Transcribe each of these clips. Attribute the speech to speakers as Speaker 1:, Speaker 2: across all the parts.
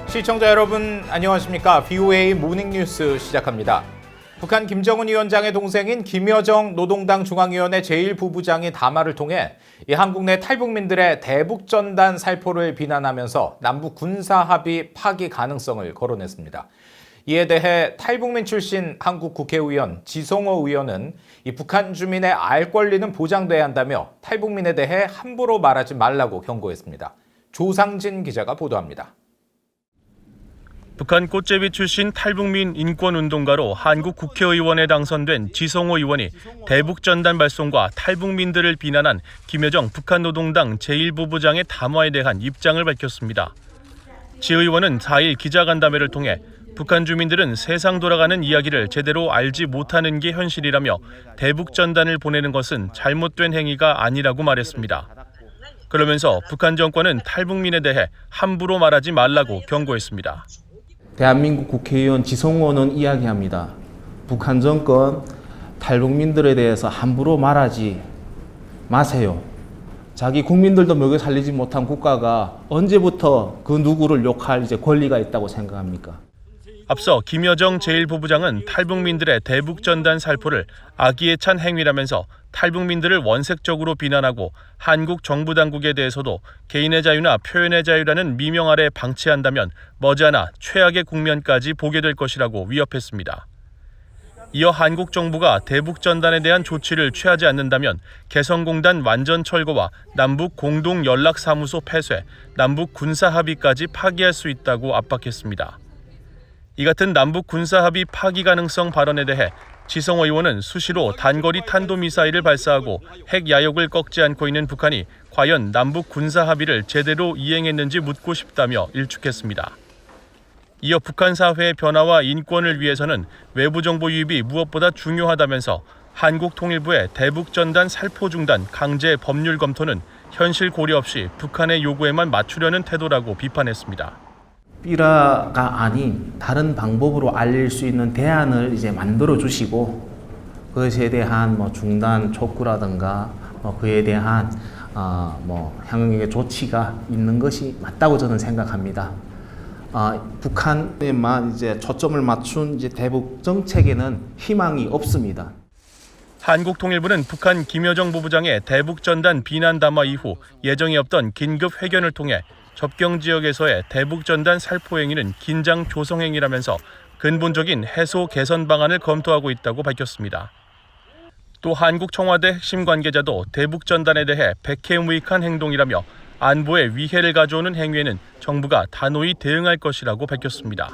Speaker 1: 시청자 여러분 안녕하십니까? VOA 모닝뉴스 시작합니다. 북한 김정은 위원장의 동생인 김여정 노동당 중앙위원회 제1부부장이 담화를 통해 이 한국 내 탈북민들의 대북전단 살포를 비난하면서 남북 군사합의 파기 가능성을 거론했습니다. 이에 대해 탈북민 출신 한국 국회의원 지성호 의원은 이 북한 주민의 알 권리는 보장돼야 한다며 탈북민에 대해 함부로 말하지 말라고 경고했습니다. 조상진 기자가 보도합니다.
Speaker 2: 북한 꽃제비 출신 탈북민 인권운동가로 한국 국회의원에 당선된 지성호 의원이 대북전단 발송과 탈북민들을 비난한 김여정 북한 노동당 제1부부장의 담화에 대한 입장을 밝혔습니다. 지 의원은 4일 기자간담회를 통해 북한 주민들은 세상 돌아가는 이야기를 제대로 알지 못하는 게 현실이라며 대북전단을 보내는 것은 잘못된 행위가 아니라고 말했습니다. 그러면서 북한 정권은 탈북민에 대해 함부로 말하지 말라고 경고했습니다.
Speaker 3: 대한민국 국회의원 지성호는 이야기합니다. 북한 정권 탈북민들에 대해서 함부로 말하지 마세요. 자기 국민들도 먹여 살리지 못한 국가가 언제부터 그 누구를 욕할 권리가 있다고 생각합니까?
Speaker 2: 앞서 김여정 제1부부장은 탈북민들의 대북전단 살포를 악의에 찬 행위라면서 탈북민들을 원색적으로 비난하고 한국 정부 당국에 대해서도 개인의 자유나 표현의 자유라는 미명 아래 방치한다면 머지않아 최악의 국면까지 보게 될 것이라고 위협했습니다. 이어 한국 정부가 대북전단에 대한 조치를 취하지 않는다면 개성공단 완전 철거와 남북 공동연락사무소 폐쇄, 남북 군사합의까지 파기할 수 있다고 압박했습니다. 이 같은 남북 군사합의 파기 가능성 발언에 대해 지성호 의원은 수시로 단거리 탄도미사일을 발사하고 핵 야욕을 꺾지 않고 있는 북한이 과연 남북 군사합의를 제대로 이행했는지 묻고 싶다며 일축했습니다. 이어 북한 사회의 변화와 인권을 위해서는 외부 정보 유입이 무엇보다 중요하다면서 한국통일부의 대북전단 살포 중단 강제 법률 검토는 현실 고려 없이 북한의 요구에만 맞추려는 태도라고 비판했습니다.
Speaker 3: 삐라가 아닌 다른 방법으로 알릴 수 있는 대안을 만들어 주시고 그것에 대한 중단 촉구라든가 그에 대한 향후의 조치가 있는 것이 맞다고 저는 생각합니다. 북한에만 초점을 맞춘 대북 정책에는 희망이 없습니다.
Speaker 2: 한국통일부는 북한 김여정 부부장의 대북전단 비난 담화 이후 예정이 없던 긴급 회견을 통해 접경 지역에서의 대북전단 살포 행위는 긴장 조성 행위라면서 근본적인 해소 개선 방안을 검토하고 있다고 밝혔습니다. 또 한국 청와대 핵심 관계자도 대북전단에 대해 백해무익한 행동이라며 안보에 위해를 가져오는 행위에는 정부가 단호히 대응할 것이라고 밝혔습니다.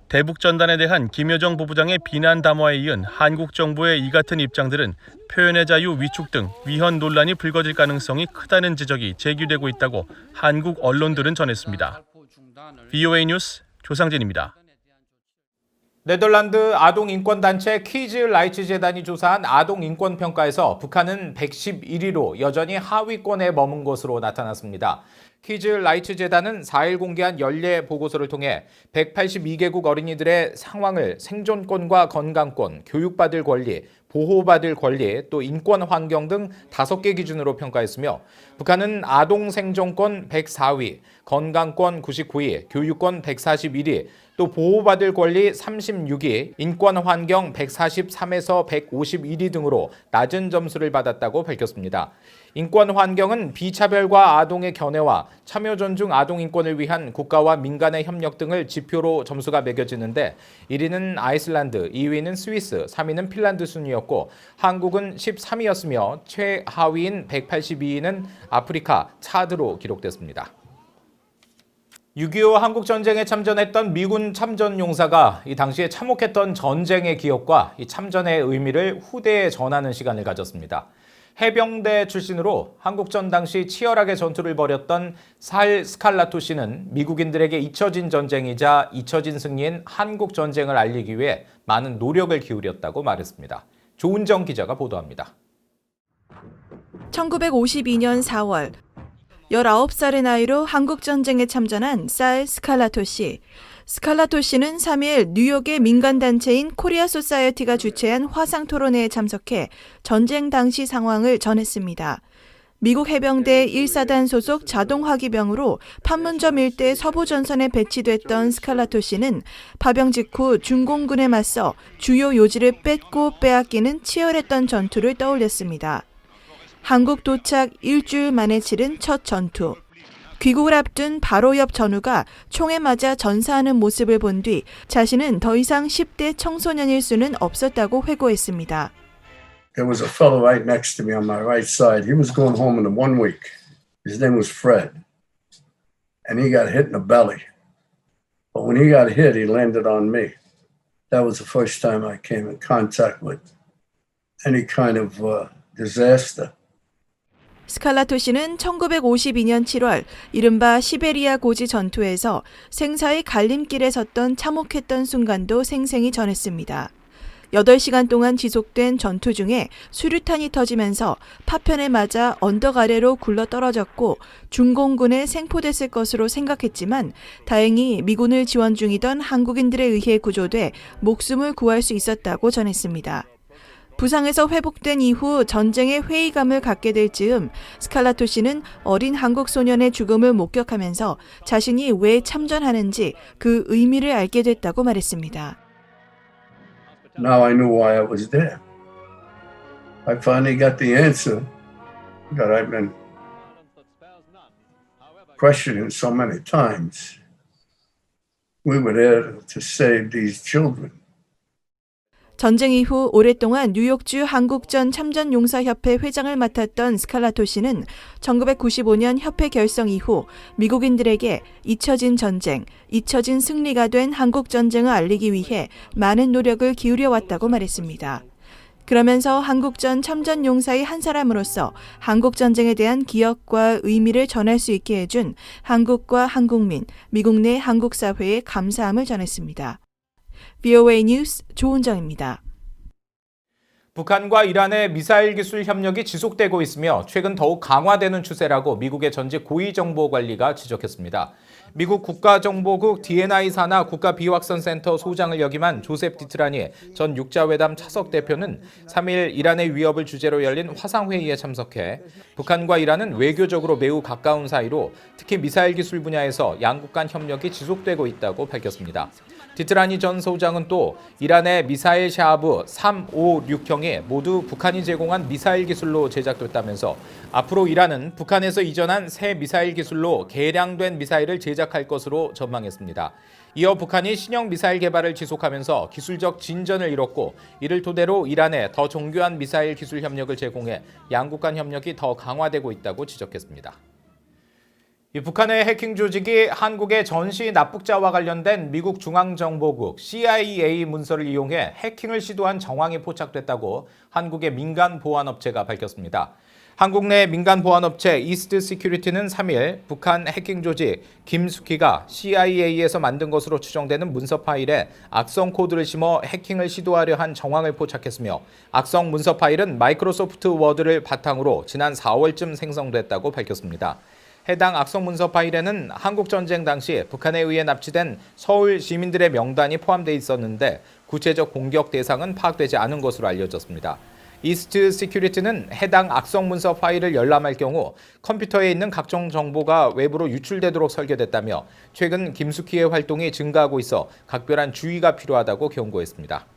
Speaker 2: 대북전단에 대한 김여정 부부장의 비난 담화에 이은 한국 정부의 이 같은 입장들은 표현의 자유 위축 등 위헌 논란이 불거질 가능성이 크다는 지적이 제기되고 있다고 한국 언론들은 전했습니다. VOA 뉴스 조상진입니다.
Speaker 1: 네덜란드 아동인권단체 키즈 라이츠 재단이 조사한 아동인권평가에서 북한은 111위로 여전히 하위권에 머문 것으로 나타났습니다. 키즈 라이츠 재단은 4일 공개한 연례 보고서를 통해 182개국 어린이들의 상황을 생존권과 건강권, 교육받을 권리, 보호받을 권리, 또 인권 환경 등 5개 기준으로 평가했으며 북한은 아동 생존권 104위, 건강권 99위, 교육권 141위, 또 보호받을 권리 36위, 인권 환경 143에서 151위 등으로 낮은 점수를 받았다고 밝혔습니다. 인권 환경은 비차별과 아동의 견해와 참여 존중 아동 인권을 위한 국가와 민간의 협력 등을 지표로 점수가 매겨지는데 1위는 아이슬란드, 2위는 스위스, 3위는 핀란드 순이었고 한국은 13위였으며 최하위인 182위는 아프리카 차드로 기록됐습니다. 6.25 한국전쟁에 참전했던 미군 참전용사가 이 당시에 참혹했던 전쟁의 기억과 이 참전의 의미를 후대에 전하는 시간을 가졌습니다. 해병대 출신으로 한국전 당시 치열하게 전투를 벌였던 살 스칼라토 씨는 미국인들에게 잊혀진 전쟁이자 잊혀진 승리인 한국전쟁을 알리기 위해 많은 노력을 기울였다고 말했습니다. 조은정 기자가 보도합니다.
Speaker 4: 1952년 4월 19살의 나이로 한국전쟁에 참전한 살 스칼라토 씨. 스칼라토 씨는 3일 뉴욕의 민간단체인 코리아 소사이어티가 주최한 화상 토론회에 참석해 전쟁 당시 상황을 전했습니다. 미국 해병대 1사단 소속 자동화기병으로 판문점 일대 서부전선에 배치됐던 스칼라토 씨는 파병 직후 중공군에 맞서 주요 요지를 뺏고 빼앗기는 치열했던 전투를 떠올렸습니다. 한국 도착 일주일 만에 치른 첫 전투. 귀국을 앞둔 바로 옆 전우가 총에 맞아 전사하는 모습을 본 뒤 자신은 더 이상 10대 청소년일 수는 없었다고 회고했습니다.
Speaker 5: There was a fellow right next to me on my right side. He was going home in 1 week. His name was Fred. And he got hit in the belly. But when he got hit, he landed on me. That was the first time I came in contact with any kind of disaster.
Speaker 4: 스칼라토 씨는 1952년 7월 이른바 시베리아 고지 전투에서 생사의 갈림길에 섰던 참혹했던 순간도 생생히 전했습니다. 8시간 동안 지속된 전투 중에 수류탄이 터지면서 파편에 맞아 언덕 아래로 굴러 떨어졌고 중공군에 생포됐을 것으로 생각했지만 다행히 미군을 지원 중이던 한국인들에 의해 구조돼 목숨을 구할 수 있었다고 전했습니다. 부상에서 회복된 이후 전쟁에 회의감을 갖게 될 즈음 스칼라토 씨는 어린 한국 소년의 죽음을 목격하면서 자신이 왜 참전하는지 그 의미를 알게 됐다고 말했습니다.
Speaker 5: Now I knew why I was there. I finally got the answer that I've been questioning so many times. We were there to save these children.
Speaker 4: 전쟁 이후 오랫동안 뉴욕주 한국전 참전용사협회 회장을 맡았던 스칼라토 씨는 1995년 협회 결성 이후 미국인들에게 잊혀진 전쟁, 잊혀진 승리가 된 한국전쟁을 알리기 위해 많은 노력을 기울여왔다고 말했습니다. 그러면서 한국전 참전용사의 한 사람으로서 한국전쟁에 대한 기억과 의미를 전할 수 있게 해준 한국과 한국민, 미국 내 한국 사회에 감사함을 전했습니다. VOA 뉴스 조은정입니다.
Speaker 1: 북한과 이란의 미사일 기술 협력이 지속되고 있으며 최근 더욱 강화되는 추세라고 미국의 전직 고위정보관리가 지적했습니다. 미국 국가정보국 DNI 산하 국가비확산센터 소장을 역임한 조셉 디트라니 전 육자회담 차석 대표는 3일 이란의 위협을 주제로 열린 화상회의에 참석해 북한과 이란은 외교적으로 매우 가까운 사이로 특히 미사일 기술 분야에서 양국 간 협력이 지속되고 있다고 밝혔습니다. 디트라니 전 소장은 또 이란의 미사일 샤하브 356형이 모두 북한이 제공한 미사일 기술로 제작됐다면서 앞으로 이란은 북한에서 이전한 새 미사일 기술로 개량된 미사일을 제작할 것으로 전망했습니다. 이어 북한이 신형 미사일 개발을 지속하면서 기술적 진전을 이뤘고 이를 토대로 이란에 더 정교한 미사일 기술 협력을 제공해 양국 간 협력이 더 강화되고 있다고 지적했습니다. 북한의 해킹 조직이 한국의 전시 납북자와 관련된 미국 중앙정보국 CIA 문서를 이용해 해킹을 시도한 정황이 포착됐다고 한국의 민간 보안업체가 밝혔습니다. 한국 내 민간 보안업체 이스트 시큐리티는 3일 북한 해킹 조직 김숙희가 CIA에서 만든 것으로 추정되는 문서 파일에 악성 코드를 심어 해킹을 시도하려 한 정황을 포착했으며 악성 문서 파일은 마이크로소프트 워드를 바탕으로 지난 4월쯤 생성됐다고 밝혔습니다. 해당 악성 문서 파일에는 한국전쟁 당시 북한에 의해 납치된 서울 시민들의 명단이 포함되어 있었는데 구체적 공격 대상은 파악되지 않은 것으로 알려졌습니다. 이스트 시큐리티는 해당 악성 문서 파일을 열람할 경우 컴퓨터에 있는 각종 정보가 외부로 유출되도록 설계됐다며 최근 김숙희의 활동이 증가하고 있어 각별한 주의가 필요하다고 경고했습니다.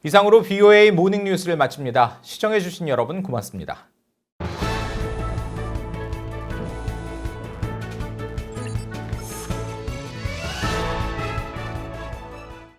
Speaker 1: 이상으로 VOA 모닝 뉴스를 마칩니다. 시청해주신 여러분 고맙습니다.